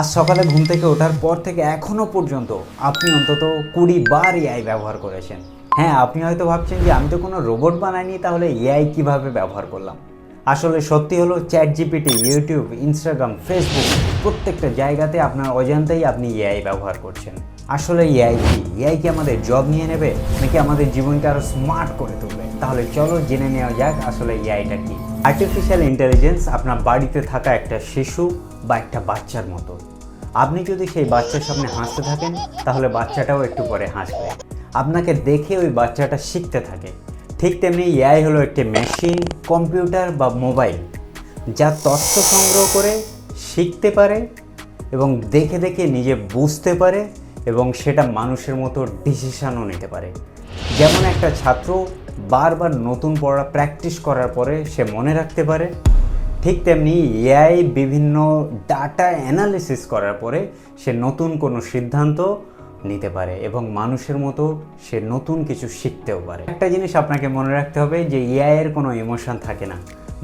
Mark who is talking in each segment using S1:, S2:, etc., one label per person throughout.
S1: আজ সকালে ঘুম থেকে ওঠার পর থেকে এখনো পর্যন্ত আপনি অন্তত 20 বার এআই ব্যবহার করেছেন। হ্যাঁ, আপনি হয়তো ভাবছেন যে আমি তো কোনো রোবট বানাইনি, তাহলে এআই কিভাবে ব্যবহার করলাম। আসলে সত্যি হলো chat GPT, YouTube, Instagram, Facebook প্রত্যেকটা জায়গাতে আপনার অজান্তেই আপনি এআই ব্যবহার করছেন। আসলে এআই কি? এআই কি আমাদের জব নিয়ে নেবে, নাকি আমাদের জীবনকে আরো স্মার্ট করে তুলবে? তাহলে চলো জেনে নেওয়া যাক আসলে এআইটা কি। আর্টিফিশিয়াল ইন্টেলিজেন্স আপনার বাড়িতে থাকা একটা শিশু বা একটা বাচ্চার মতো। আপনি যদি সেই বাচ্চার সামনে হাসতে থাকেন, তাহলে বাচ্চাটাও একটু পরে হাসবে। আপনাকে দেখে ওই বাচ্চাটা শিখতে থাকে। ঠিক তেমনি এআই হলো একটি মেশিন, কম্পিউটার বা মোবাইল, যা তথ্য সংগ্রহ করে শিখতে পারে এবং দেখে দেখে নিজে বুঝতে পারে এবং সেটা মানুষের মতো ডিসিশনও নিতে পারে। যেমন একটা ছাত্র বারবার নতুন পড়া প্র্যাকটিস করার পরে সে মনে রাখতে পারে, ঠিক তেমনি এআই বিভিন্ন ডাটা অ্যানালিসিস করার পরে সে নতুন কোনো সিদ্ধান্ত নিতে পারে এবং মানুষের মতো সে নতুন কিছু শিখতেও পারে। একটা জিনিস আপনাকে মনে রাখতে হবে যে এআই এর কোনো ইমোশন থাকে না।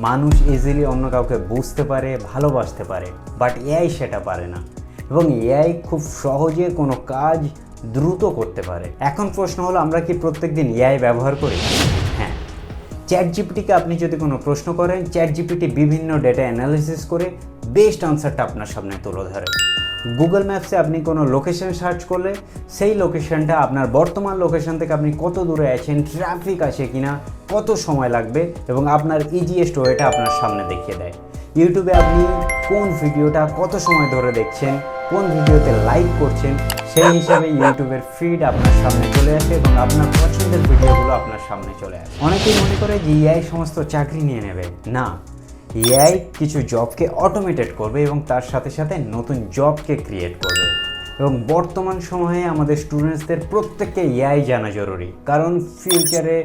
S1: মানুষ ইজিলি অন্য কাউকে বুঝতে পারে, ভালোবাসতে পারে, বাট এআই সেটা পারে না। এবং এআই খুব সহজে কোনো কাজ দ্রুত করতে পারে। এখন প্রশ্ন হলো, আমরা কি প্রত্যেকদিন এআই ব্যবহার করি? হ্যাঁ। চ্যাট জিপিটিকে আপনি যদি কোনো প্রশ্ন করেন, চ্যাট জিপিটি বিভিন্ন ডেটা অ্যানালিসিস করে বেস্ট আনসারটা আপনার সামনে তুলে ধরে। গুগল ম্যাপসে আপনি কোনো লোকেশন সার্চ করলে সেই লোকেশনটা আপনার বর্তমান লোকেশন থেকে আপনি কত দূরে আছেন, ট্রাফিক আছে কিনা, কত সময় লাগবে এবং আপনার ইজিয়েস্ট ওয়েটা আপনার সামনে দেখিয়ে দেয়। ইউটিউবে আপনি কোন ভিডিওটা কত সময় ধরে দেখছেন, কোন ভিডিওতে লাইক করছেন, সেই হিসাবে ইউটিউবের ফিড আপনার সামনে চলে আসে এবং আপনার পছন্দের ভিডিওগুলো আপনার সামনে চলে আসে। অনেকেই মনে করে যে এআই সমস্ত চাকরি নিয়ে নেবে। না, এআই কিছু জবকে অটোমেটেড করবে এবং তার সাথে সাথে নতুন জবকে ক্রিয়েট করবে। এবং বর্তমান সময়ে আমাদের স্টুডেন্টসদের প্রত্যেককে এআই জানা জরুরি, কারণ ফিউচারে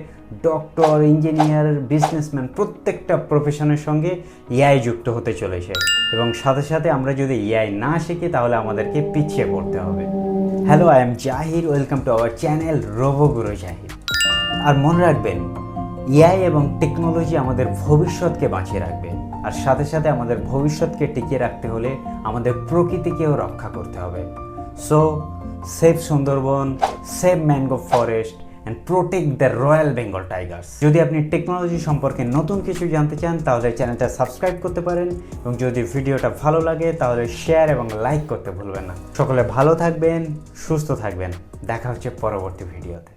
S1: ডক্টর, ইঞ্জিনিয়ার, বিজনেসম্যান প্রত্যেকটা প্রফেশনের সঙ্গে এআই যুক্ত হতে চলেছে এবং সাথে সাথে আমরা যদি এআই না শিখি তাহলে আমাদেরকে পিছিয়ে পড়তে হবে। Hello, I am Zahir, welcome to our channel Roboguru Zahir. আর মনে রাখবেন, এআই এবং টেকনোলজি আমাদের ভবিষ্যৎকে বাঁচিয়ে রাখবে, আর সাথে সাথে আমাদের ভবিষ্যৎকে টিকিয়ে রাখতে হলে আমাদের প্রকৃতিকেও রক্ষা করতে হবে। So save Sundarban, save mangrove forest and protect the royal Bengal Tigers. যদি আপনি টেকনোলজি সম্পর্কে নতুন কিছু জানতে চান তাহলে চ্যানেলটা সাবস্ক্রাইব করতে পারেন এবং যদি ভিডিওটা ভালো লাগে তাহলে শেয়ার এবং লাইক করতে ভুলবেন না। সকলে ভালো থাকবেন, সুস্থ থাকবেন। দেখা হচ্ছে পরবর্তী ভিডিওতে।